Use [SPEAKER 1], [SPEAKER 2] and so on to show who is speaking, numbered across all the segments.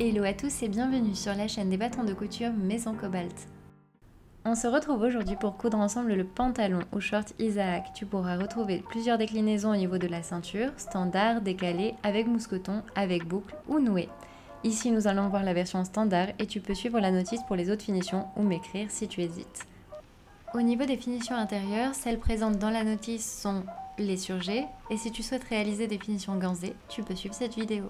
[SPEAKER 1] Hello à tous et bienvenue sur la chaîne des bâtons de couture Maison Cobalt. On se retrouve aujourd'hui pour coudre ensemble le pantalon ou short Isaac. Tu pourras retrouver plusieurs déclinaisons au niveau de la ceinture, standard, décalé, avec mousqueton, avec boucle ou noué. Ici nous allons voir la version standard et tu peux suivre la notice pour les autres finitions ou m'écrire si tu hésites. Au niveau des finitions intérieures, celles présentes dans la notice sont les surjets et si tu souhaites réaliser des finitions ganzées, tu peux suivre cette vidéo.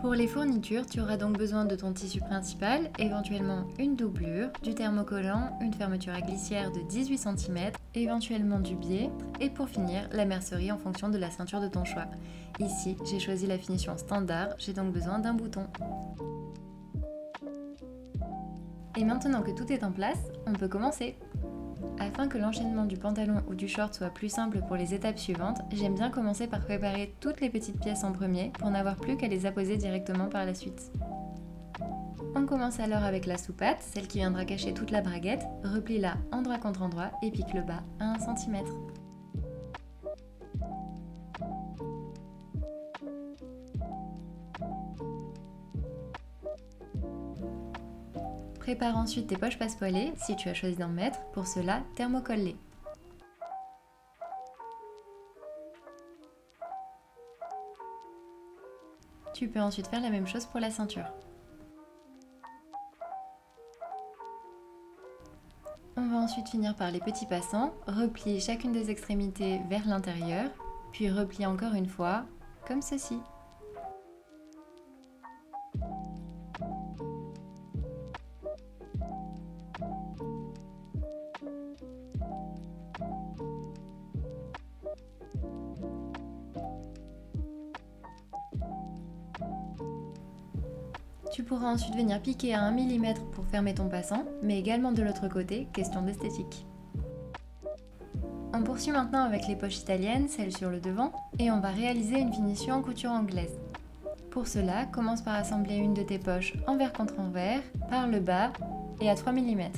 [SPEAKER 1] Pour les fournitures, tu auras donc besoin de ton tissu principal, éventuellement une doublure, du thermocollant, une fermeture à glissière de 18 cm, éventuellement du biais, et pour finir, la mercerie en fonction de la ceinture de ton choix. Ici, j'ai choisi la finition standard, j'ai donc besoin d'un bouton. Et maintenant que tout est en place, on peut commencer. Afin que l'enchaînement du pantalon ou du short soit plus simple pour les étapes suivantes, j'aime bien commencer par préparer toutes les petites pièces en premier pour n'avoir plus qu'à les apposer directement par la suite. On commence alors avec la sous-patte, celle qui viendra cacher toute la braguette, replie-la endroit contre endroit et pique le bas à 1 cm. Prépare ensuite tes poches passepoilées, si tu as choisi d'en mettre, pour cela thermocolle-les. Tu peux ensuite faire la même chose pour la ceinture. On va ensuite finir par les petits passants, replie chacune des extrémités vers l'intérieur, puis replie encore une fois, comme ceci. Tu pourras ensuite venir piquer à 1 mm pour fermer ton passant, mais également de l'autre côté, question d'esthétique. On poursuit maintenant avec les poches italiennes, celles sur le devant, et on va réaliser une finition en couture anglaise. Pour cela, commence par assembler une de tes poches envers contre envers, par le bas et à 3 mm.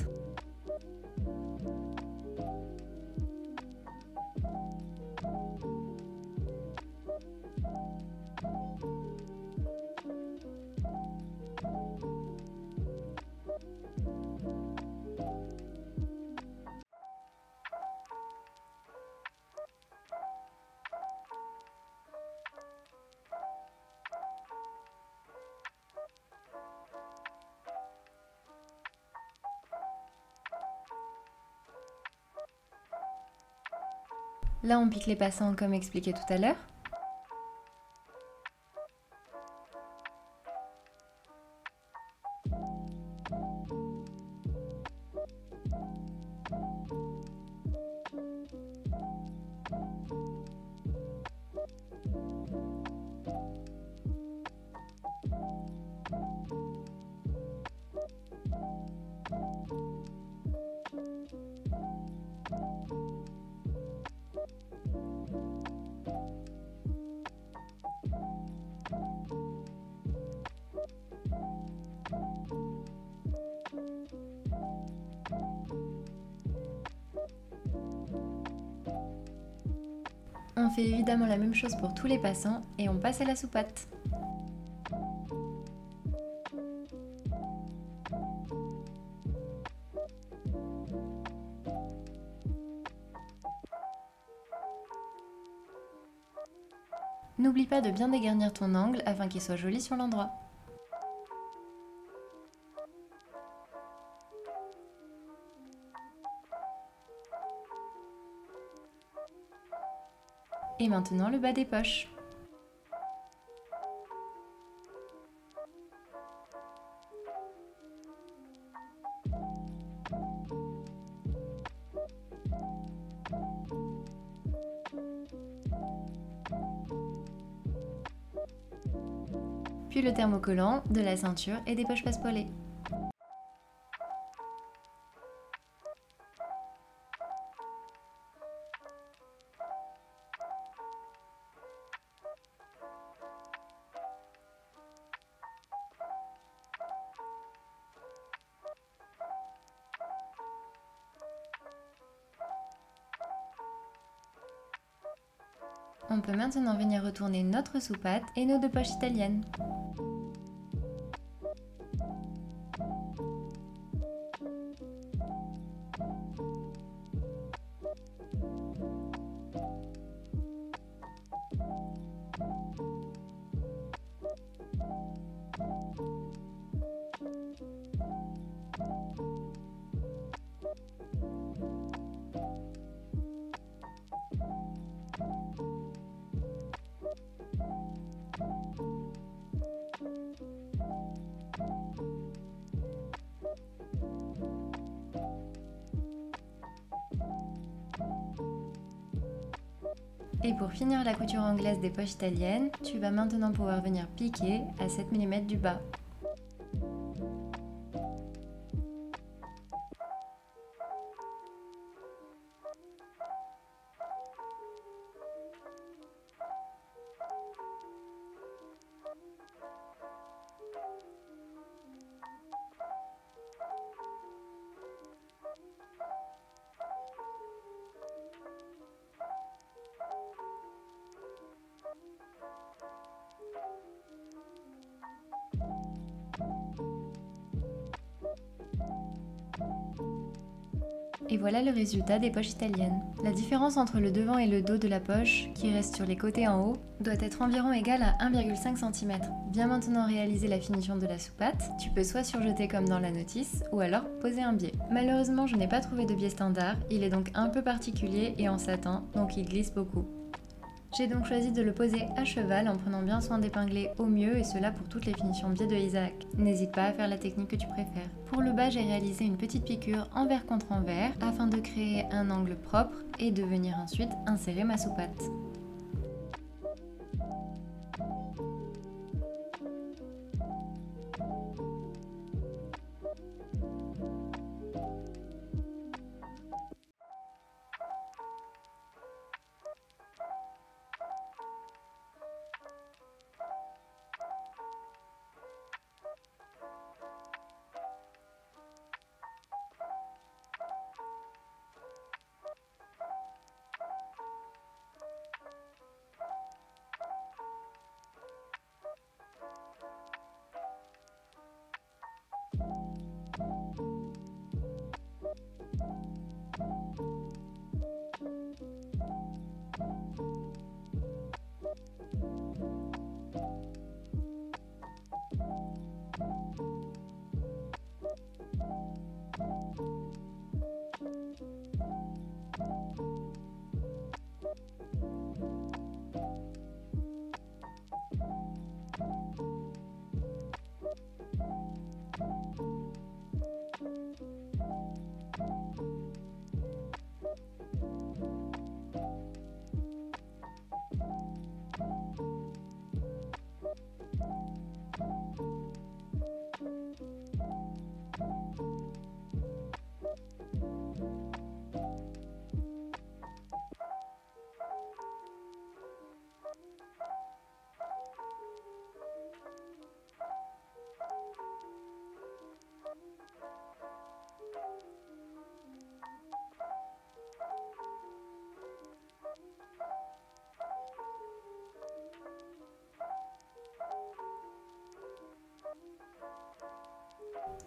[SPEAKER 1] Là, on pique les passants comme expliqué tout à l'heure. On fait évidemment la même chose pour tous les passants et on passe à la sous-patte. N'oublie pas de bien dégarnir ton angle afin qu'il soit joli sur l'endroit. Et maintenant le bas des poches. Puis le thermocollant, de la ceinture et des poches passepoilées. On peut maintenant venir retourner notre soupate et nos 2 poches italiennes. Et pour finir la couture anglaise des poches italiennes, tu vas maintenant pouvoir venir piquer à 7 mm du bas. Et voilà le résultat des poches italiennes. La différence entre le devant et le dos de la poche, qui reste sur les côtés en haut, doit être environ égale à 1,5 cm. Viens maintenant réaliser la finition de la soupate. Tu peux soit surjeter comme dans la notice, ou alors poser un biais. Malheureusement, je n'ai pas trouvé de biais standard, il est donc un peu particulier et en satin, donc il glisse beaucoup. J'ai donc choisi de le poser à cheval en prenant bien soin d'épingler au mieux et cela pour toutes les finitions biais de Isaac. N'hésite pas à faire la technique que tu préfères. Pour le bas, j'ai réalisé une petite piqûre envers contre envers afin de créer un angle propre et de venir ensuite insérer ma soupate.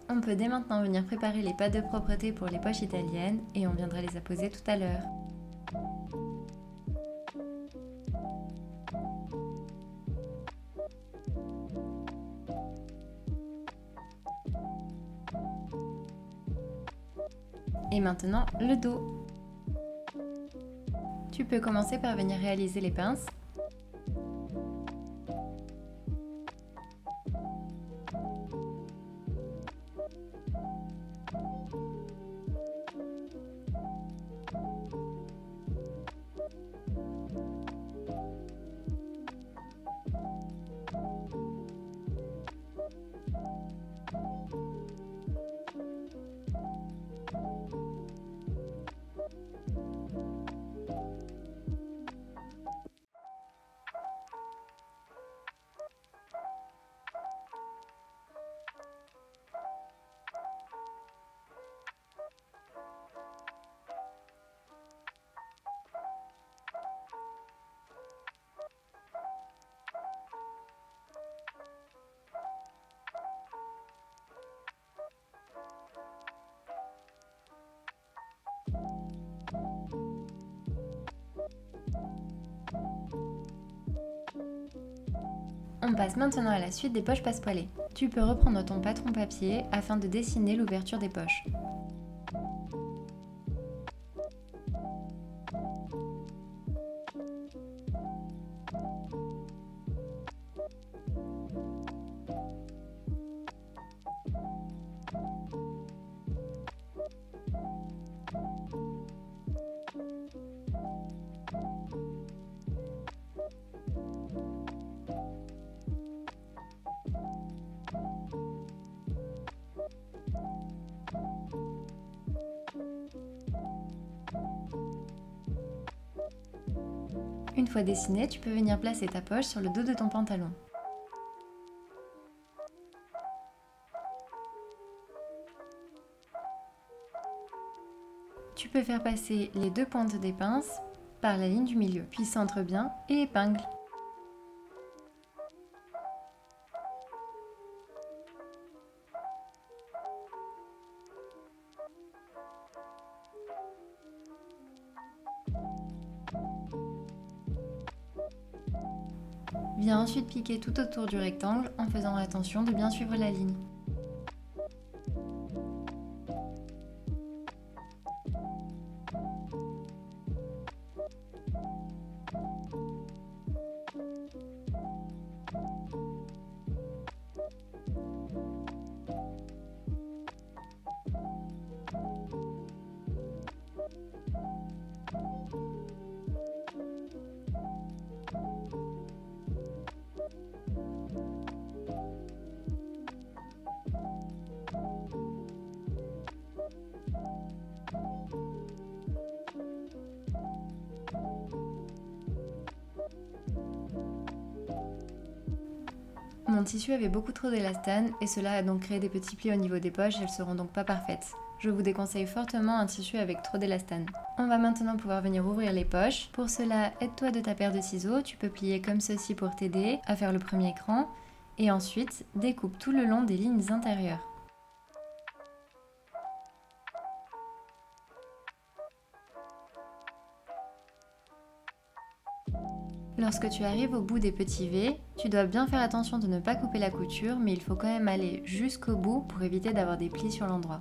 [SPEAKER 1] On peut dès maintenant venir préparer les pâtes de propreté pour les poches italiennes et on viendra les apposer tout à l'heure. Et maintenant, le dos. Tu peux commencer par venir réaliser les pinces. On passe maintenant à la suite des poches passepoilées. Tu peux reprendre ton patron papier afin de dessiner l'ouverture des poches. Une fois dessiné, tu peux venir placer ta poche sur le dos de ton pantalon. Tu peux faire passer les deux pointes des pinces par la ligne du milieu, puis centre bien et épingle. Viens ensuite piquer tout autour du rectangle en faisant attention de bien suivre la ligne. Mon tissu avait beaucoup trop d'élastane et cela a donc créé des petits plis au niveau des poches et elles seront donc pas parfaites. Je vous déconseille fortement un tissu avec trop d'élastane. On va maintenant pouvoir venir ouvrir les poches. Pour cela, aide-toi de ta paire de ciseaux, tu peux plier comme ceci pour t'aider à faire le premier cran et ensuite découpe tout le long des lignes intérieures. Lorsque tu arrives au bout des petits V, tu dois bien faire attention de ne pas couper la couture, mais il faut quand même aller jusqu'au bout pour éviter d'avoir des plis sur l'endroit.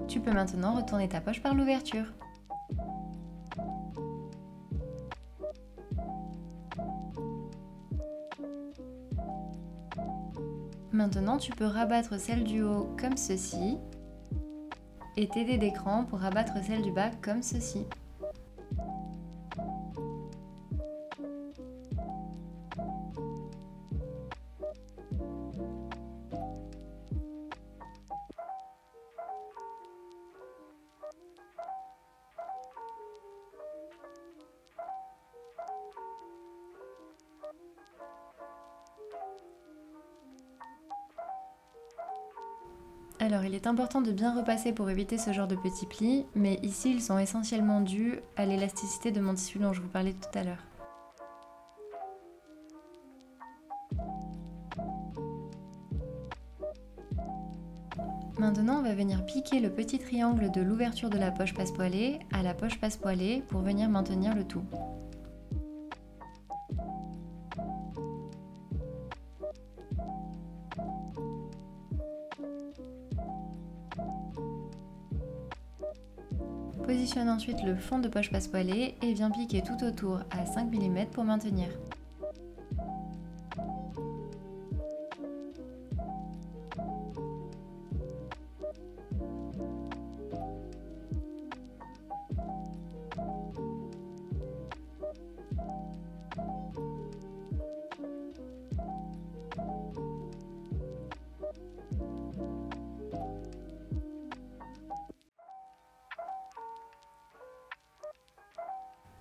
[SPEAKER 1] Tu peux maintenant retourner ta poche par l'ouverture. Maintenant, tu peux rabattre celle du haut comme ceci et t'aider d'écran pour rabattre celle du bas comme ceci. Alors il est important de bien repasser pour éviter ce genre de petits plis, mais ici ils sont essentiellement dus à l'élasticité de mon tissu dont je vous parlais tout à l'heure. Maintenant on va venir piquer le petit triangle de l'ouverture de la poche passepoilée à la poche passepoilée pour venir maintenir le tout. Positionne ensuite le fond de poche passepoilée et viens piquer tout autour à 5 mm pour maintenir.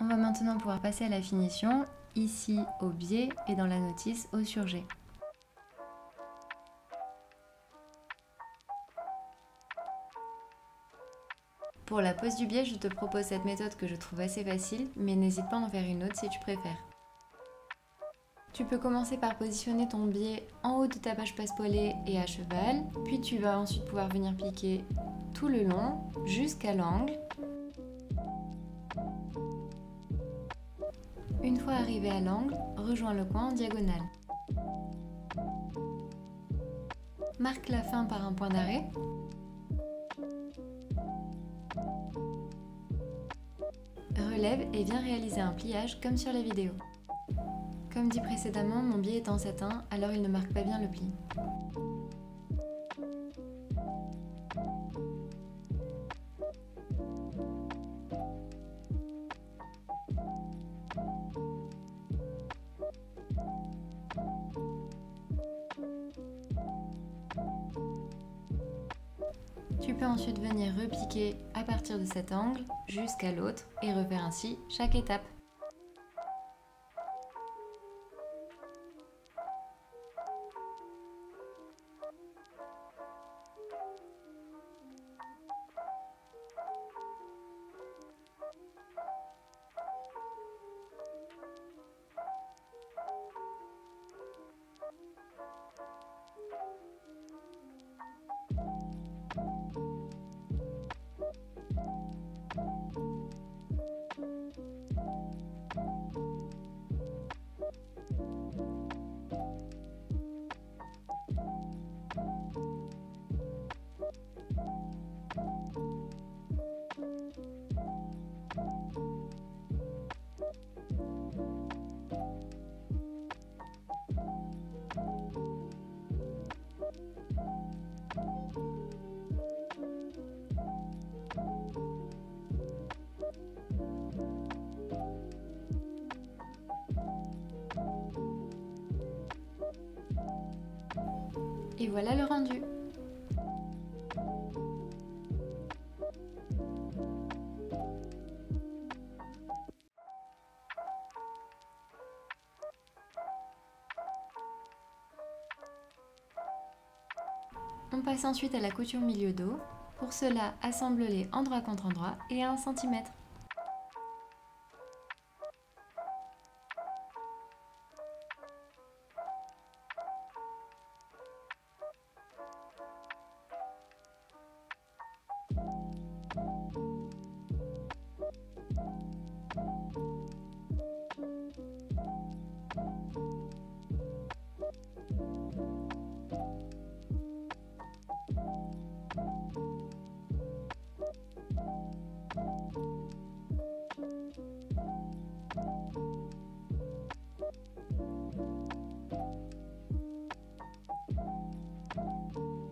[SPEAKER 1] On va maintenant pouvoir passer à la finition, ici au biais et dans la notice au surjet. Pour la pose du biais, je te propose cette méthode que je trouve assez facile, mais n'hésite pas à en faire une autre si tu préfères. Tu peux commencer par positionner ton biais en haut de ta page passepoilée et à cheval, puis tu vas ensuite pouvoir venir piquer tout le long jusqu'à l'angle. Une fois arrivé à l'angle, rejoins le coin en diagonale. Marque la fin par un point d'arrêt. Relève et viens réaliser un pliage comme sur la vidéo. Comme dit précédemment, mon biais est en satin, alors il ne marque pas bien le pli. Tu peux ensuite venir repiquer à partir de cet angle jusqu'à l'autre et refaire ainsi chaque étape. Et voilà le rendu. On passe ensuite à la couture milieu dos. Pour cela, assemble-les endroit contre endroit et à 1 cm.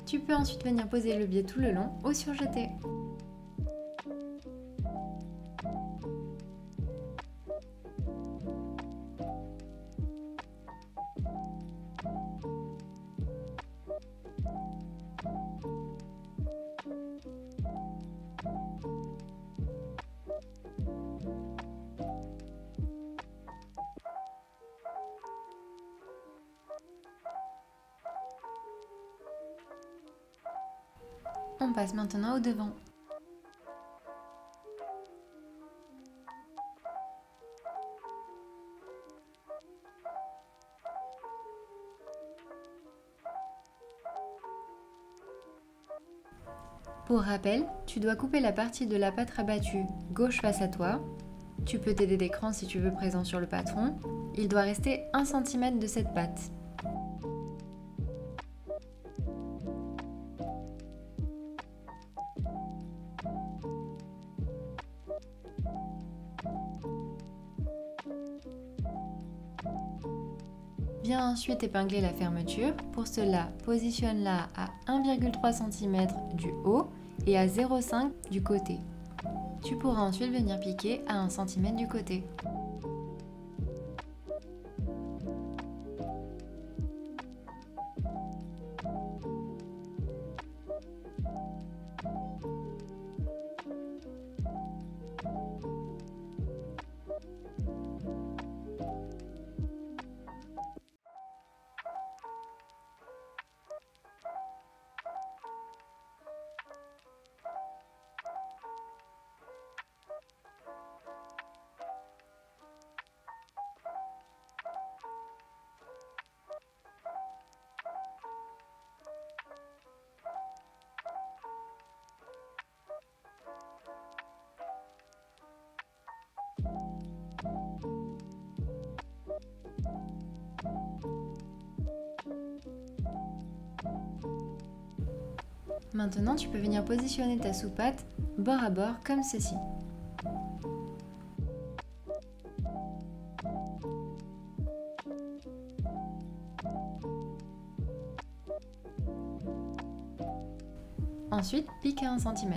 [SPEAKER 1] Tu peux ensuite venir poser le biais tout le long au surjeté. On passe maintenant au devant. Pour rappel, tu dois couper la partie de la patte rabattue gauche face à toi. Tu peux t'aider d'écran si tu veux présent sur le patron. Il doit rester 1 cm de cette patte. Viens ensuite épingler la fermeture. Pour cela, positionne-la à 1,3 cm du haut et à 0,5 du côté. Tu pourras ensuite venir piquer à 1 cm du côté. Maintenant, tu peux venir positionner ta sous-patte bord à bord comme ceci. Ensuite, pique à 1 cm.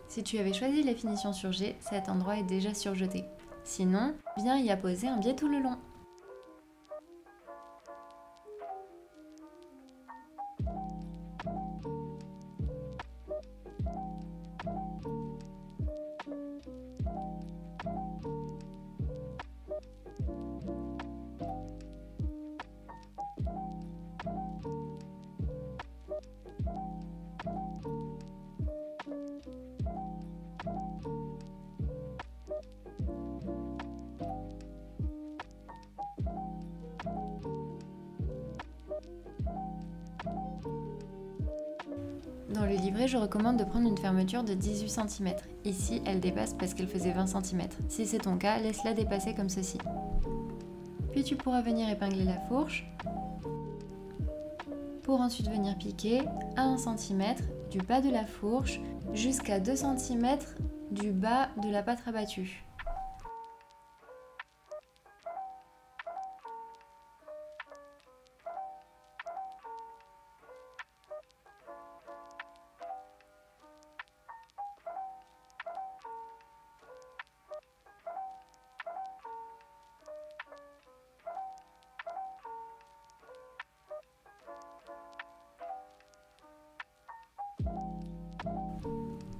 [SPEAKER 1] Si tu avais choisi la finition sur G, cet endroit est déjà surjeté. Sinon, viens y apposer un biais tout le long. Dans le livret, je recommande de prendre une fermeture de 18 cm. Ici, elle dépasse parce qu'elle faisait 20 cm. Si c'est ton cas, laisse-la dépasser comme ceci. Puis tu pourras venir épingler la fourche pour ensuite venir piquer à 1 cm du bas de la fourche jusqu'à 2 cm du bas de la pâte rabattue.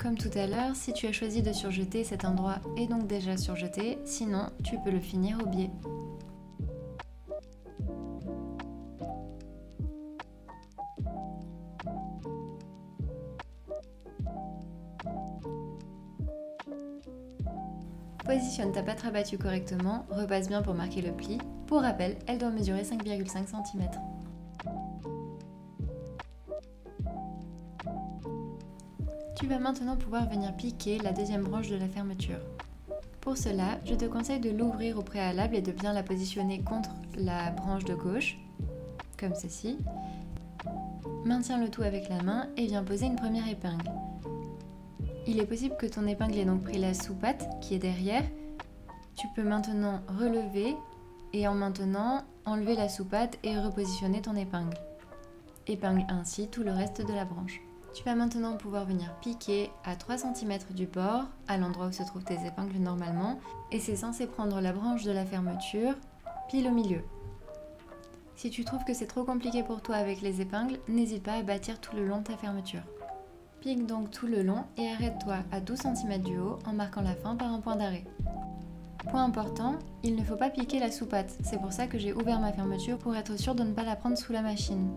[SPEAKER 1] Comme tout à l'heure, si tu as choisi de surjeter, cet endroit est donc déjà surjeté, sinon tu peux le finir au biais. Positionne ta pâte rabattue correctement, repasse bien pour marquer le pli. Pour rappel, elle doit mesurer 5,5 cm. Tu vas maintenant pouvoir venir piquer la deuxième branche de la fermeture. Pour cela, je te conseille de l'ouvrir au préalable et de bien la positionner contre la branche de gauche, comme ceci. Maintiens le tout avec la main et viens poser une première épingle. Il est possible que ton épingle ait donc pris la sous-patte qui est derrière. Tu peux maintenant relever et en maintenant enlever la sous-patte et repositionner ton épingle. Épingle ainsi tout le reste de la branche. Tu vas maintenant pouvoir venir piquer à 3 cm du bord, à l'endroit où se trouvent tes épingles normalement, et c'est censé prendre la branche de la fermeture, pile au milieu. Si tu trouves que c'est trop compliqué pour toi avec les épingles, n'hésite pas à bâtir tout le long de ta fermeture. Pique donc tout le long et arrête-toi à 12 cm du haut en marquant la fin par un point d'arrêt. Point important, il ne faut pas piquer la sous-patte, c'est pour ça que j'ai ouvert ma fermeture pour être sûr de ne pas la prendre sous la machine.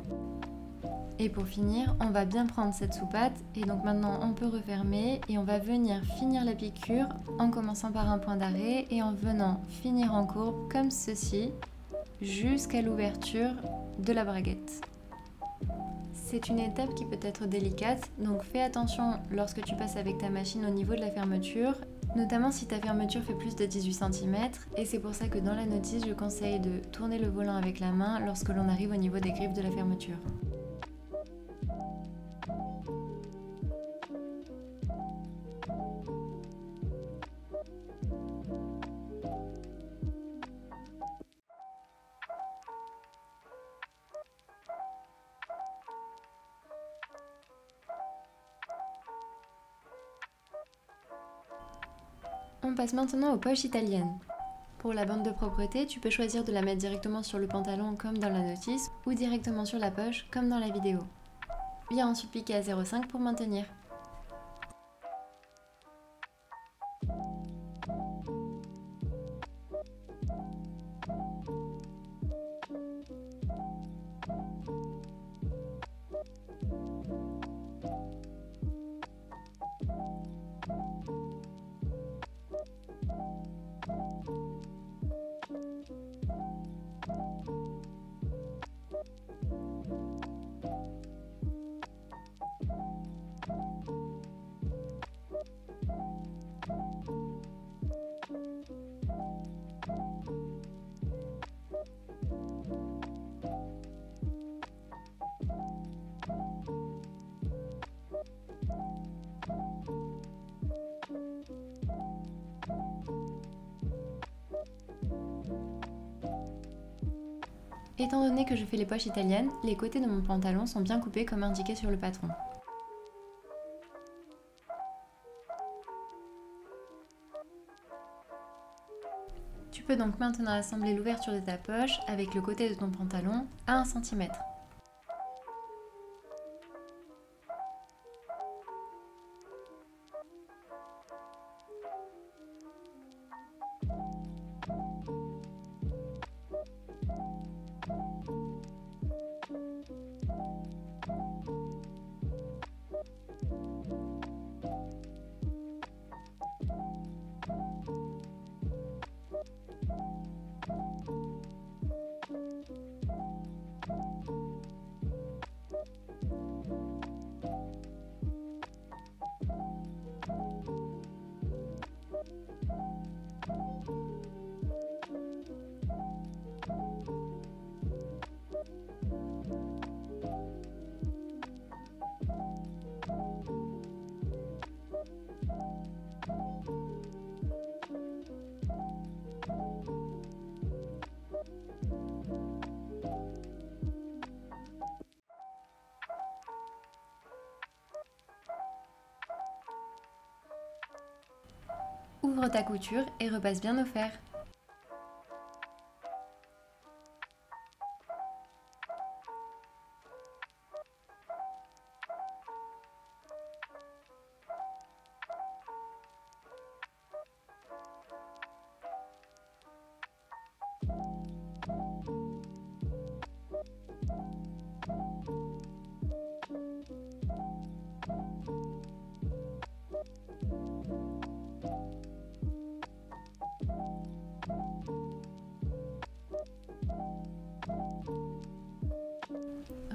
[SPEAKER 1] Et pour finir, on va bien prendre cette sous-patte et donc maintenant on peut refermer et on va venir finir la piqûre en commençant par un point d'arrêt et en venant finir en courbe comme ceci jusqu'à l'ouverture de la braguette. C'est une étape qui peut être délicate, donc fais attention lorsque tu passes avec ta machine au niveau de la fermeture, notamment si ta fermeture fait plus de 18 cm, et c'est pour ça que dans la notice, je conseille de tourner le volant avec la main lorsque l'on arrive au niveau des griffes de la fermeture. On passe maintenant aux poches italiennes. Pour la bande de propreté, tu peux choisir de la mettre directement sur le pantalon comme dans la notice ou directement sur la poche comme dans la vidéo. Viens ensuite piquer à 0,5 pour maintenir. Étant donné que je fais les poches italiennes, les côtés de mon pantalon sont bien coupés comme indiqué sur le patron. Tu peux donc maintenant assembler l'ouverture de ta poche avec le côté de ton pantalon à 1 cm. Ouvre ta couture et repasse bien au fer.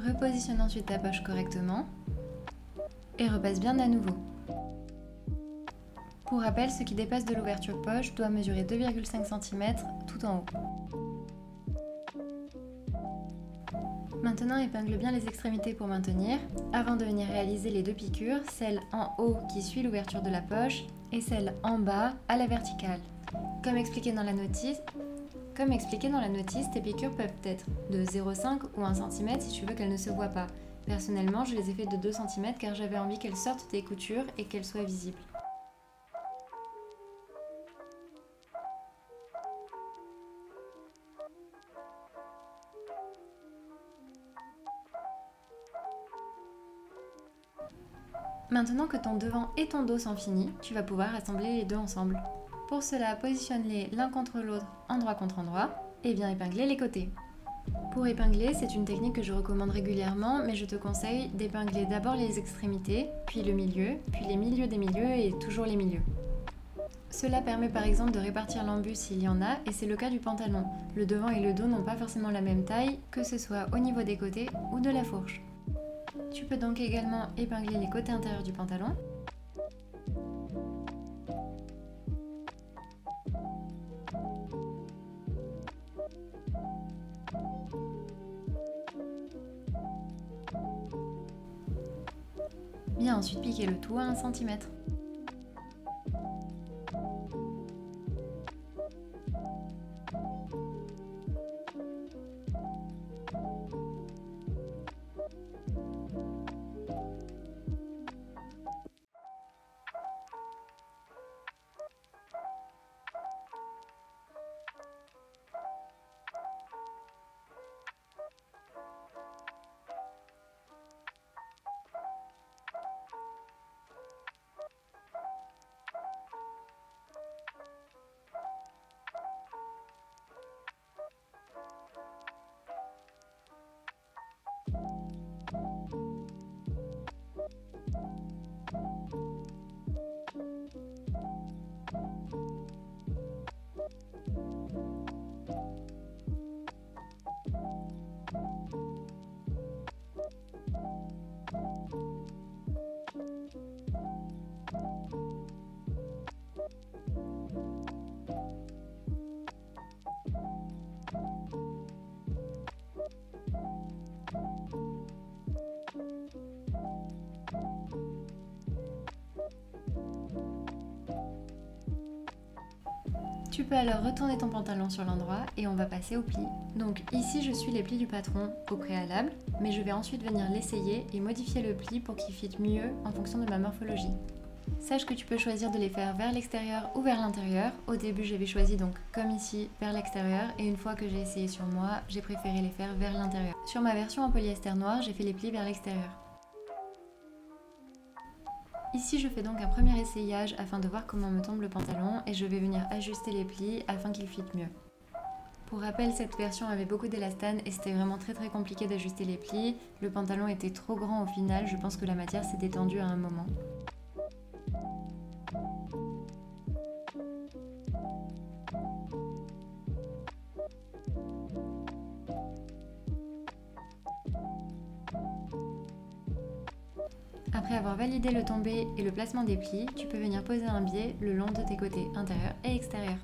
[SPEAKER 1] Repositionne ensuite ta poche correctement et repasse bien à nouveau. Pour rappel, ce qui dépasse de l'ouverture poche doit mesurer 2,5 cm tout en haut. Maintenant, épingle bien les extrémités pour maintenir, avant de venir réaliser les deux piqûres, celle en haut qui suit l'ouverture de la poche et celle en bas à la verticale. Comme expliqué dans la notice, tes piqûres peuvent être de 0,5 ou 1 cm si tu veux qu'elles ne se voient pas. Personnellement, je les ai fait de 2 cm car j'avais envie qu'elles sortent des coutures et qu'elles soient visibles. Maintenant que ton devant et ton dos sont finis, tu vas pouvoir assembler les deux ensemble. Pour cela, positionne-les l'un contre l'autre, endroit contre endroit, et viens épingler les côtés. Pour épingler, c'est une technique que je recommande régulièrement, mais je te conseille d'épingler d'abord les extrémités, puis le milieu, puis les milieux des milieux et toujours les milieux. Cela permet par exemple de répartir l'embus s'il y en a, et c'est le cas du pantalon. Le devant et le dos n'ont pas forcément la même taille, que ce soit au niveau des côtés ou de la fourche. Tu peux donc également épingler les côtés intérieurs du pantalon. Viens ensuite piquer le tout à 1 cm. Tu peux alors retourner ton pantalon sur l'endroit et on va passer aux plis. Donc ici je suis les plis du patron au préalable, mais je vais ensuite venir l'essayer et modifier le pli pour qu'il fitte mieux en fonction de ma morphologie. Sache que tu peux choisir de les faire vers l'extérieur ou vers l'intérieur. Au début j'avais choisi donc comme ici vers l'extérieur et une fois que j'ai essayé sur moi, j'ai préféré les faire vers l'intérieur. Sur ma version en polyester noir, j'ai fait les plis vers l'extérieur. Ici je fais donc un premier essayage afin de voir comment me tombe le pantalon et je vais venir ajuster les plis afin qu'il fitte mieux. Pour rappel, cette version avait beaucoup d'élastane et c'était vraiment très compliqué d'ajuster les plis. Le pantalon était trop grand au final, je pense que la matière s'est détendue à un moment. Après avoir validé le tombé et le placement des plis, tu peux venir poser un biais le long de tes côtés intérieur et extérieur.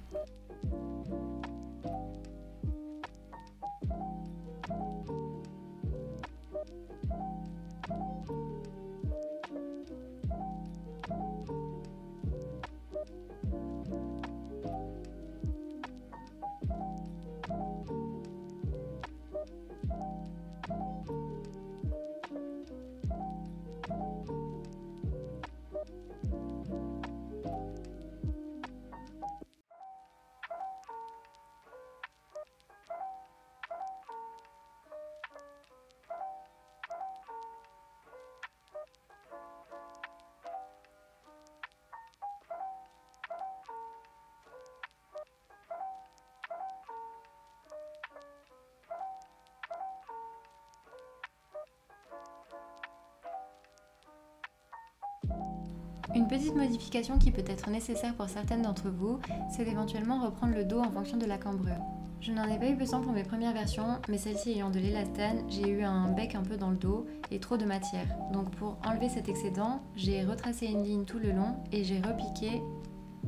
[SPEAKER 1] Une petite modification qui peut être nécessaire pour certaines d'entre vous, c'est d'éventuellement reprendre le dos en fonction de la cambrure. Je n'en ai pas eu besoin pour mes premières versions, mais celle-ci ayant de l'élastane, j'ai eu un bec un peu dans le dos et trop de matière. Donc pour enlever cet excédent, j'ai retracé une ligne tout le long et j'ai repiqué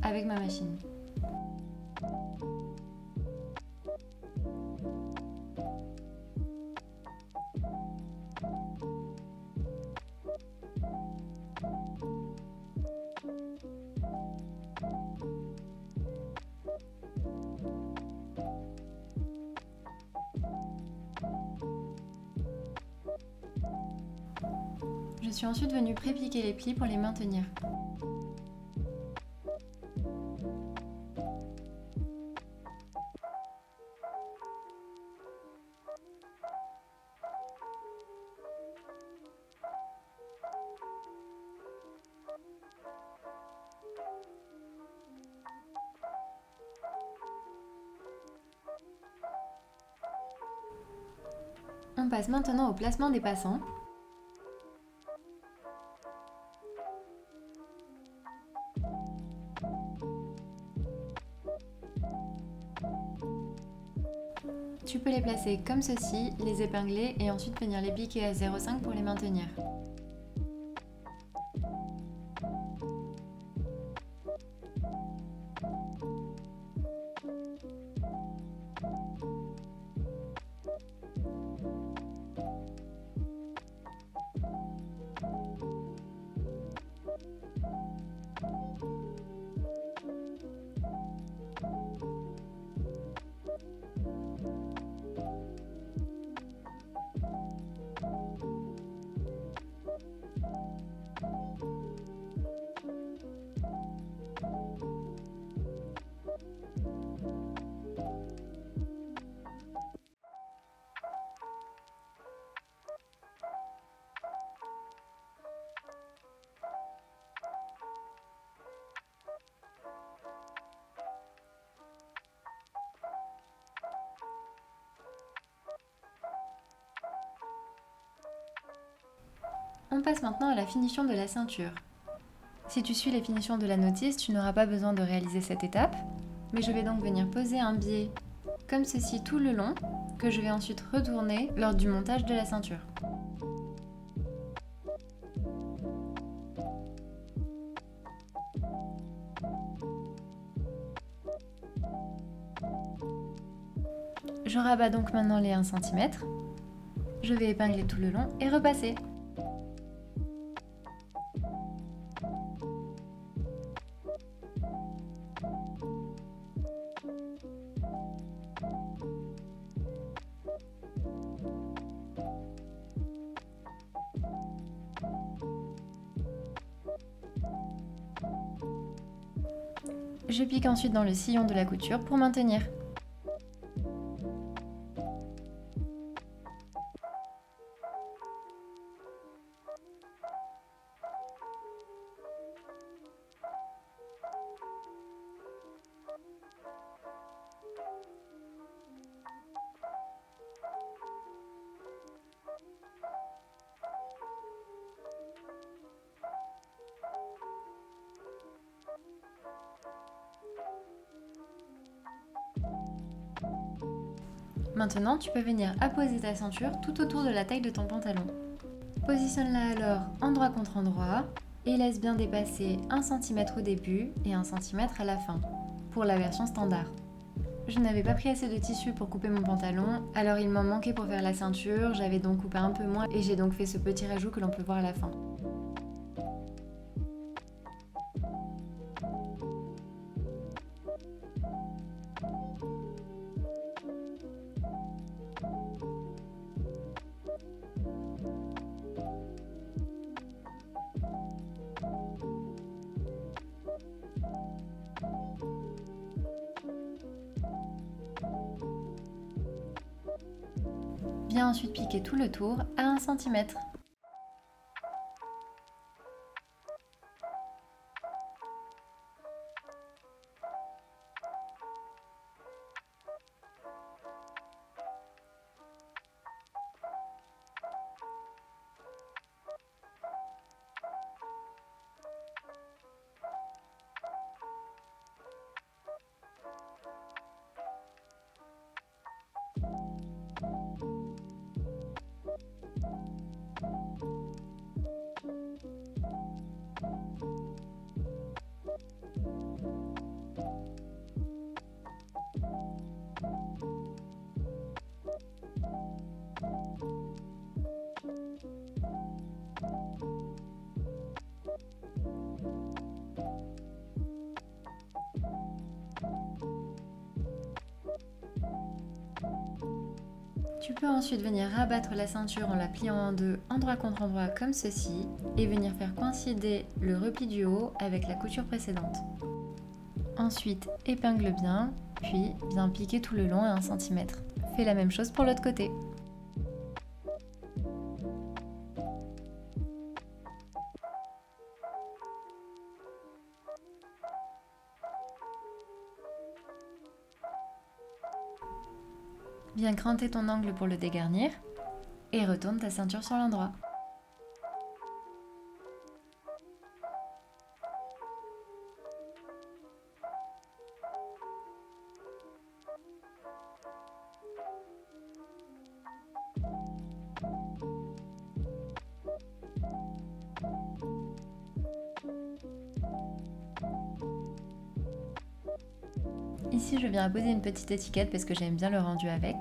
[SPEAKER 1] avec ma machine. Je suis ensuite venue pré-piquer les plis pour les maintenir. On passe maintenant au placement des passants. Tu peux les placer comme ceci, les épingler et ensuite venir les piquer à 0,5 pour les maintenir. On passe maintenant à la finition de la ceinture. Si tu suis les finitions de la notice, tu n'auras pas besoin de réaliser cette étape, mais je vais donc venir poser un biais comme ceci tout le long, que je vais ensuite retourner lors du montage de la ceinture. Je rabats donc maintenant les 1 cm. Je vais épingler tout le long et repasser. Je pique ensuite dans le sillon de la couture pour maintenir. Maintenant, tu peux venir apposer ta ceinture tout autour de la taille de ton pantalon. Positionne-la alors endroit contre endroit et laisse bien dépasser 1 cm au début et 1 cm à la fin, pour la version standard. Je n'avais pas pris assez de tissu pour couper mon pantalon, alors il m'en manquait pour faire la ceinture, j'avais donc coupé un peu moins et j'ai donc fait ce petit rajout que l'on peut voir à la fin. Viens ensuite piquer tout le tour à 1 cm. Tu peux ensuite venir rabattre la ceinture en la pliant en deux, endroit contre endroit comme ceci, et venir faire coïncider le repli du haut avec la couture précédente. Ensuite, épingle bien, puis viens piquer tout le long à 1 cm. Fais la même chose pour l'autre côté. Viens cranter ton angle pour le dégarnir et retourne ta ceinture sur l'endroit. Ici, je viens apposer une petite étiquette parce que j'aime bien le rendu avec.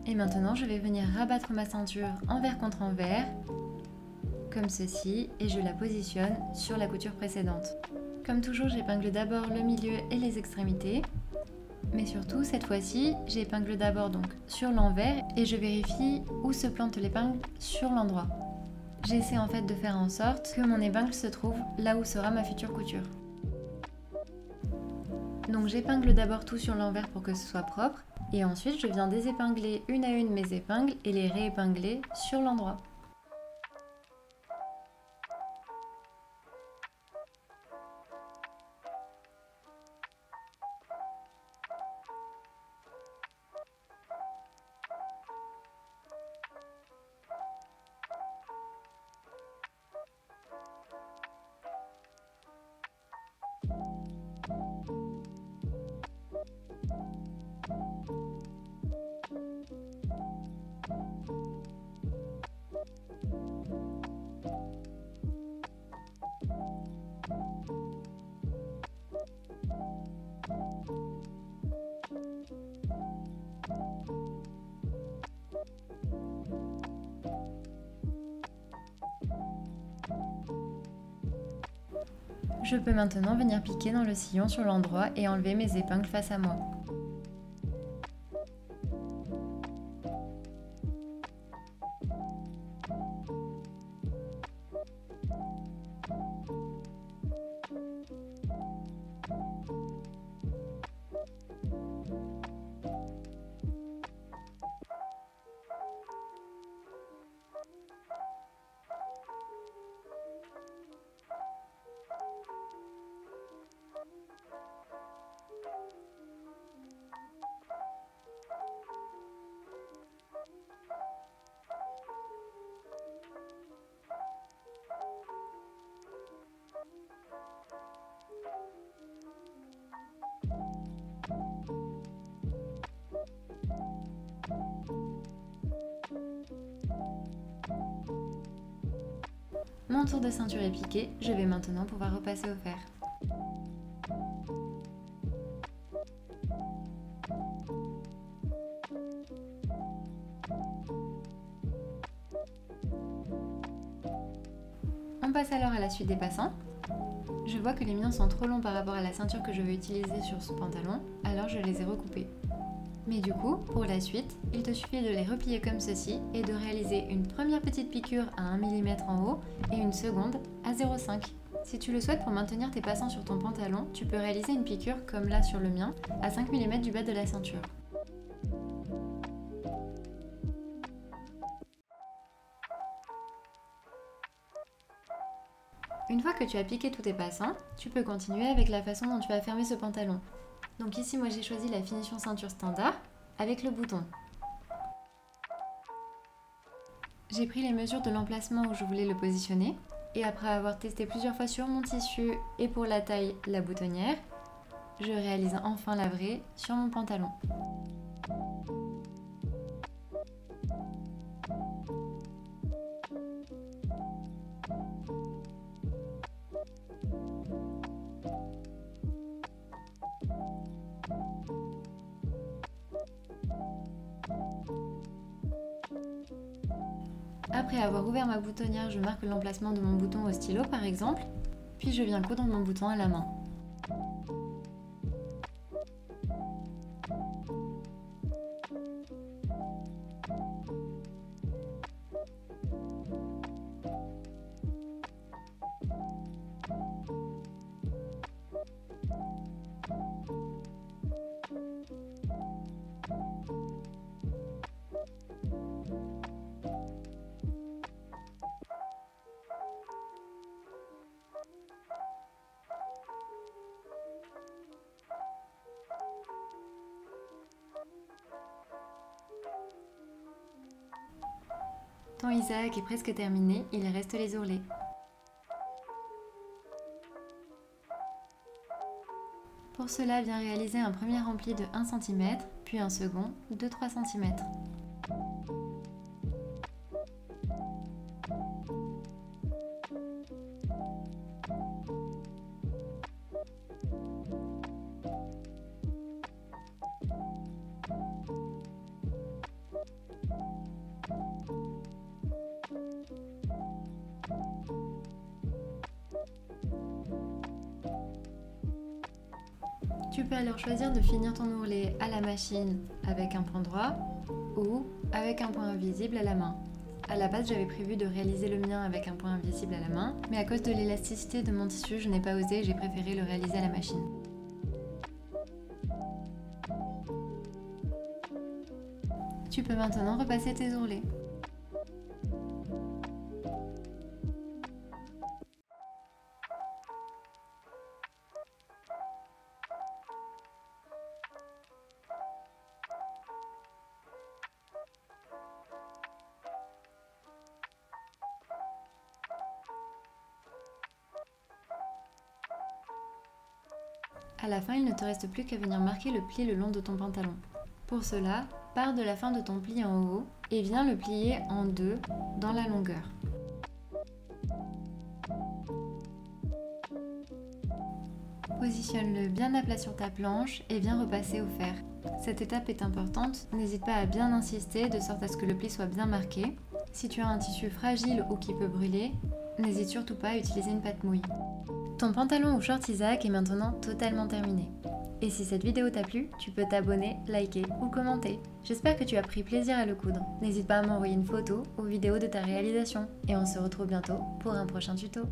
[SPEAKER 1] Et maintenant, je vais venir rabattre ma ceinture envers contre envers, comme ceci, et je la positionne sur la couture précédente. Comme toujours, j'épingle d'abord le milieu et les extrémités. Mais surtout, cette fois-ci, j'épingle d'abord donc sur l'envers et je vérifie où se plante l'épingle sur l'endroit. J'essaie en fait de faire en sorte que mon épingle se trouve là où sera ma future couture. Donc j'épingle d'abord tout sur l'envers pour que ce soit propre et ensuite je viens désépingler une à une mes épingles et les réépingler sur l'endroit. Je peux maintenant venir piquer dans le sillon sur l'endroit et enlever mes épingles face à moi. Mon tour de ceinture est piqué, je vais maintenant pouvoir repasser au fer. On passe alors à la suite des passants. Je vois que les miens sont trop longs par rapport à la ceinture que je veux utiliser sur ce pantalon, alors je les ai recoupés. Mais du coup, pour la suite, il te suffit de les replier comme ceci et de réaliser une première petite piqûre à 1 mm en haut et une seconde à 0,5. Si tu le souhaites pour maintenir tes passants sur ton pantalon, tu peux réaliser une piqûre comme là sur le mien, à 5 mm du bas de la ceinture. Une fois que tu as piqué tous tes passants, tu peux continuer avec la façon dont tu vas fermer ce pantalon. Donc ici, moi j'ai choisi la finition ceinture standard avec le bouton. J'ai pris les mesures de l'emplacement où je voulais le positionner et après avoir testé plusieurs fois sur mon tissu et pour la taille la boutonnière, je réalise enfin la vraie sur mon pantalon. Après avoir ouvert ma boutonnière, je marque l'emplacement de mon bouton au stylo par exemple, puis je viens coudre mon bouton à la main. Ton Isaac est presque terminé, il reste les ourlets. Pour cela, viens réaliser un premier rempli de 1 cm, puis un second de 3 cm. Tu peux alors choisir de finir ton ourlet à la machine avec un point droit ou avec un point invisible à la main. À la base, j'avais prévu de réaliser le mien avec un point invisible à la main, mais à cause de l'élasticité de mon tissu, je n'ai pas osé et j'ai préféré le réaliser à la machine. Tu peux maintenant repasser tes ourlets. À la fin, il ne te reste plus qu'à venir marquer le pli le long de ton pantalon. Pour cela, pars de la fin de ton pli en haut et viens le plier en deux dans la longueur. Positionne-le bien à plat sur ta planche et viens repasser au fer. Cette étape est importante, n'hésite pas à bien insister de sorte à ce que le pli soit bien marqué. Si tu as un tissu fragile ou qui peut brûler, n'hésite surtout pas à utiliser une pâte mouille. Ton pantalon ou short Isaac est maintenant totalement terminé. Et si cette vidéo t'a plu, tu peux t'abonner, liker ou commenter. J'espère que tu as pris plaisir à le coudre. N'hésite pas à m'envoyer une photo ou vidéo de ta réalisation. Et on se retrouve bientôt pour un prochain tuto.